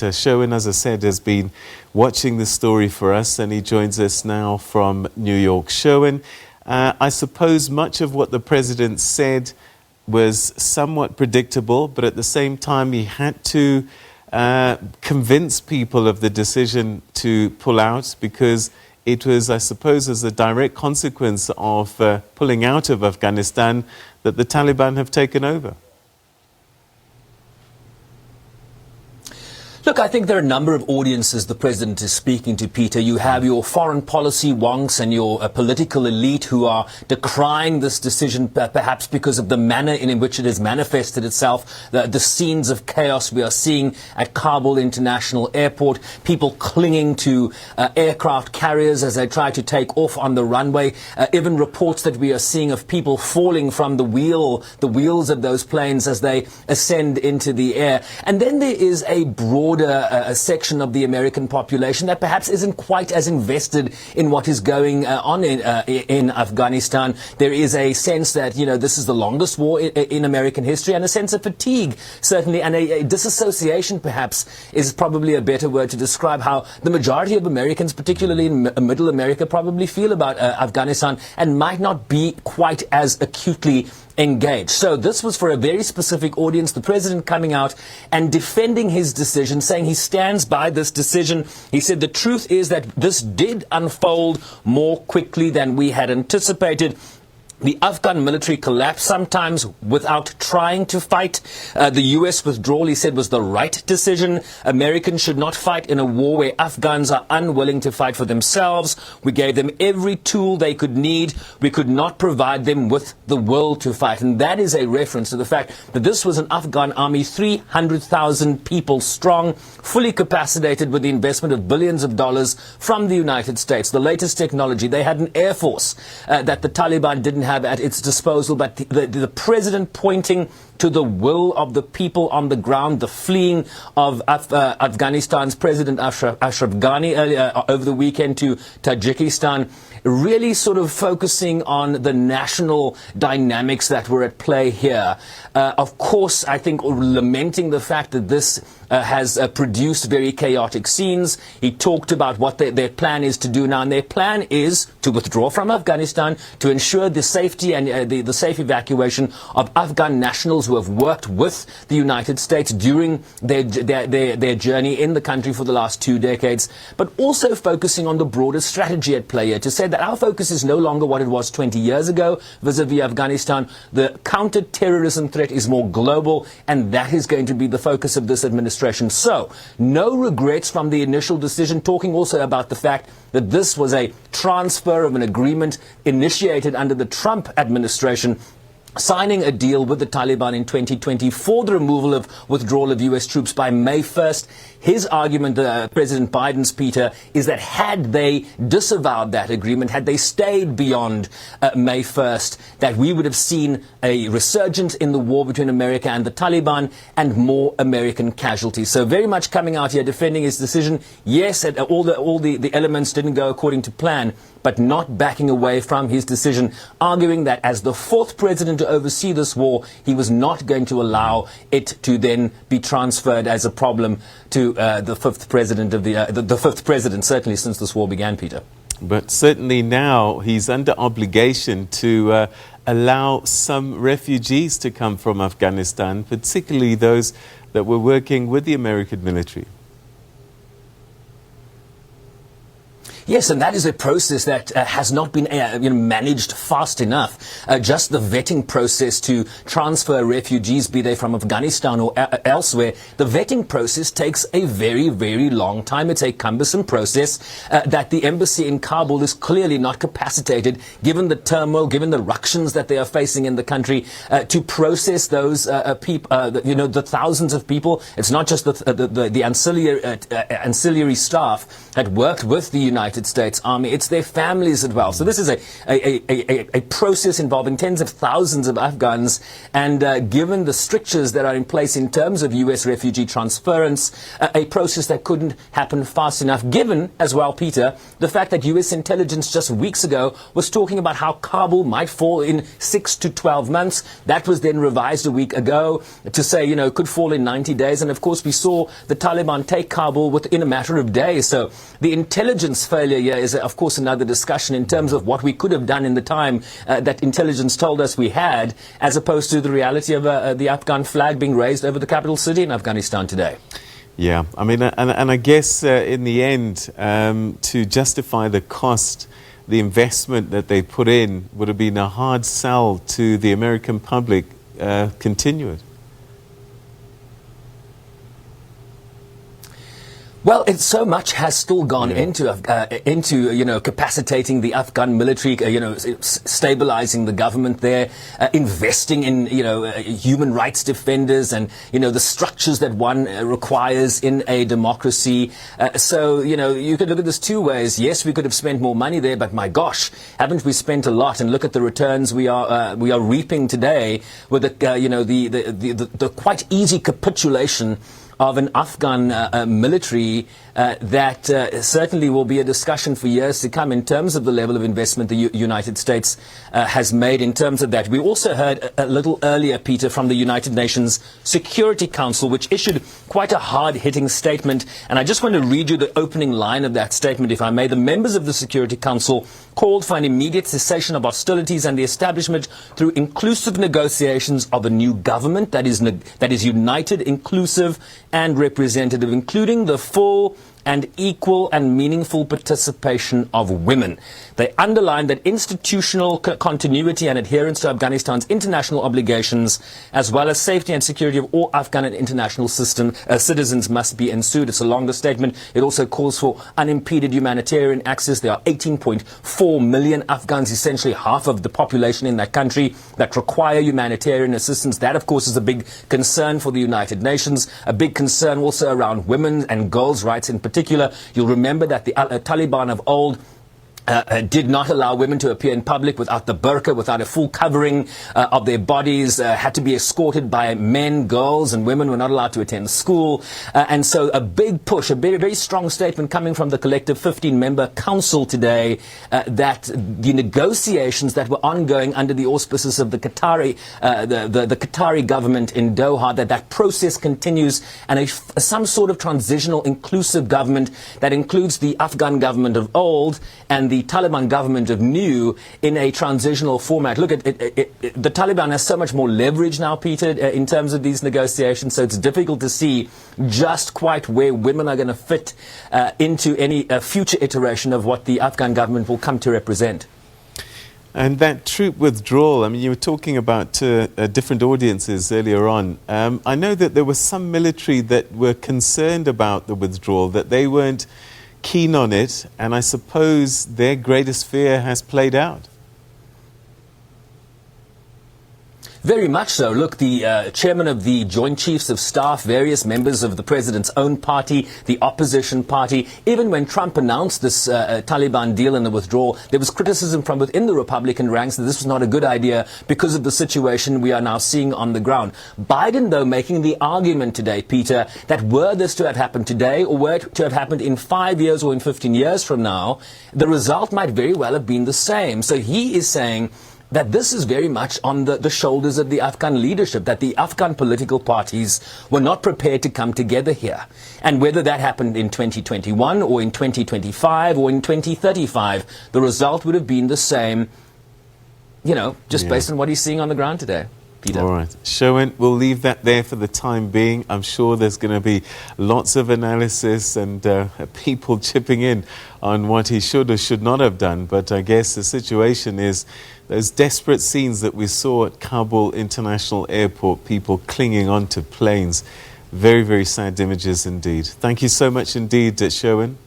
Sherwin, as I said, has been watching the story for us, and he joins us now from New York. Sherwin, I suppose much of what the president said was somewhat predictable, but at the same time he had to convince people of the decision to pull out, because it was, I suppose, as a direct consequence of pulling out of Afghanistan that the Taliban have taken over. Look, I think there are a number of audiences the president is speaking to, Peter. You have your foreign policy wonks and your political elite who are decrying this decision, perhaps because of the manner in which it has manifested itself, the scenes of chaos we are seeing at Kabul International Airport, people clinging to aircraft carriers as they try to take off on the runway, even reports that we are seeing of people falling from the wheels of those planes as they ascend into the air. And then there is a broader a section of the American population that perhaps isn't quite as invested in what is going on in Afghanistan. There is a sense that, you know, this is the longest war in American history, and a sense of fatigue, certainly, and a disassociation, perhaps, is probably a better word to describe how the majority of Americans, particularly in Middle America, probably feel about Afghanistan, and might not be quite as acutely engaged. So this was for a very specific audience, the president coming out and defending his decision, saying he stands by this decision. He said the truth is that this did unfold more quickly than we had anticipated. The Afghan military collapsed, sometimes without trying to fight. The U.S. withdrawal, he said, was the right decision. Americans should not fight in a war where Afghans are unwilling to fight for themselves. We gave them every tool they could need. We could not provide them with the will to fight. And that is a reference to the fact that this was an Afghan army, 300,000 people strong, fully capacitated with the investment of billions of dollars from the United States. The latest technology. They had an air force that the Taliban didn't have at its disposal, but the president pointing to the will of the people on the ground, the fleeing of Afghanistan's President Ashraf Ghani earlier over the weekend to Tajikistan, really sort of focusing on the national dynamics that were at play here. Of course, I think lamenting the fact that this has produced very chaotic scenes. He talked about what their plan is to do now, and their plan is to withdraw from Afghanistan, to ensure the safety and the safe evacuation of Afghan nationals who have worked with the United States during their journey in the country for the last 2 decades, but also focusing on the broader strategy at play here, to say that our focus is no longer what it was 20 years ago vis-a-vis Afghanistan. The counter-terrorism threat is more global, and that is going to be the focus of this administration. So, no regrets from the initial decision, talking also about the fact that this was a transfer of an agreement initiated under the Trump administration, signing a deal with the Taliban in 2020 for the removal of withdrawal of U.S. troops by May 1st. His argument, President Biden's, Peter, is that had they disavowed that agreement, had they stayed beyond May 1st, that we would have seen a resurgence in the war between America and the Taliban and more American casualties. So very much coming out here defending his decision. Yes, all the elements didn't go according to plan, but not backing away from his decision, arguing that as the fourth president to oversee this war, he was not going to allow it to then be transferred as a problem to the fifth president of the fifth president, certainly since this war began, Peter. But certainly now he's under obligation to allow some refugees to come from Afghanistan, particularly those that were working with the American military. Yes, and that is a process that has not been managed fast enough. Just the vetting process to transfer refugees, be they from Afghanistan or elsewhere, the vetting process takes a very, very long time. It's a cumbersome process that the embassy in Kabul is clearly not capacitated, given the turmoil, given the ructions that they are facing in the country, to process those people, the thousands of people. It's not just the ancillary staff that worked with the United United States Army, it's their families as well. So this is a process involving tens of thousands of Afghans, and given the strictures that are in place in terms of U.S. refugee transference, a process that couldn't happen fast enough, given as well, Peter, the fact that U.S. intelligence just weeks ago was talking about how Kabul might fall in 6 to 12 months. That was then revised a week ago to say, it could fall in 90 days. And of course, we saw the Taliban take Kabul within a matter of days. So the intelligence failure here is, of course, another discussion in terms of what we could have done in the time that intelligence told us we had, as opposed to the reality of the Afghan flag being raised over the capital city in Afghanistan today. Yeah, I mean, and I guess in the end, to justify the cost, the investment that they put in would have been a hard sell to the American public. Continue it. Well, so much has still gone into capacitating the Afghan military, stabilizing the government there, investing in human rights defenders and the structures that one requires in a democracy. So you could look at this two ways. Yes, we could have spent more money there, but my gosh, haven't we spent a lot? And look at the returns we are reaping today with the quite easy capitulation of an Afghan military that certainly will be a discussion for years to come in terms of the level of investment the United States has made in terms of that. We also heard a little earlier, Peter, from the United Nations Security Council, which issued quite a hard-hitting statement. And I just want to read you the opening line of that statement, if I may. The members of the Security Council called for an immediate cessation of hostilities and the establishment through inclusive negotiations of a new government that is united, inclusive and representative, including the full and equal and meaningful participation of women. They underlined that institutional continuity and adherence to Afghanistan's international obligations, as well as safety and security of all Afghan and international citizens, must be ensured. It's a longer statement. It also calls for unimpeded humanitarian access. There are 18.4 million Afghans, essentially half of the population in that country, that require humanitarian assistance. That, of course, is a big concern for the United Nations, a big concern also around women and girls' rights in particular. You'll remember that the Taliban of old did not allow women to appear in public without the burqa, without a full covering of their bodies, had to be escorted by men. Girls and women were not allowed to attend school. And so a big push, a very, very strong statement coming from the collective 15-member council today that the negotiations that were ongoing under the auspices of the Qatari government in Doha, that process continues, and some sort of transitional inclusive government that includes the Afghan government of old and the Taliban government of new in a transitional format. Look, the Taliban has so much more leverage now, Peter, in terms of these negotiations, so it's difficult to see just quite where women are going to fit into any future iteration of what the Afghan government will come to represent. And that troop withdrawal, I mean, you were talking about different audiences earlier on. I know that there was some military that were concerned about the withdrawal, that they weren't keen on it, and I suppose their greatest fear has played out. Very much so. Look, the chairman of the Joint Chiefs of Staff, various members of the president's own party, the opposition party, even when Trump announced this Taliban deal and the withdrawal, there was criticism from within the Republican ranks that this was not a good idea because of the situation we are now seeing on the ground. Biden, though, making the argument today, Peter, that were this to have happened today or were it to have happened in 5 years or in 15 years from now, the result might very well have been the same. So he is saying that this is very much on the shoulders of the Afghan leadership, that the Afghan political parties were not prepared to come together here. And whether that happened in 2021 or in 2025 or in 2035, the result would have been the same, based on what he's seeing on the ground today. Peter. All right. Sherwin, we'll leave that there for the time being. I'm sure there's going to be lots of analysis and people chipping in on what he should or should not have done. But I guess the situation is those desperate scenes that we saw at Kabul International Airport, people clinging onto planes. Very, very sad images indeed. Thank you so much indeed, Sherwin.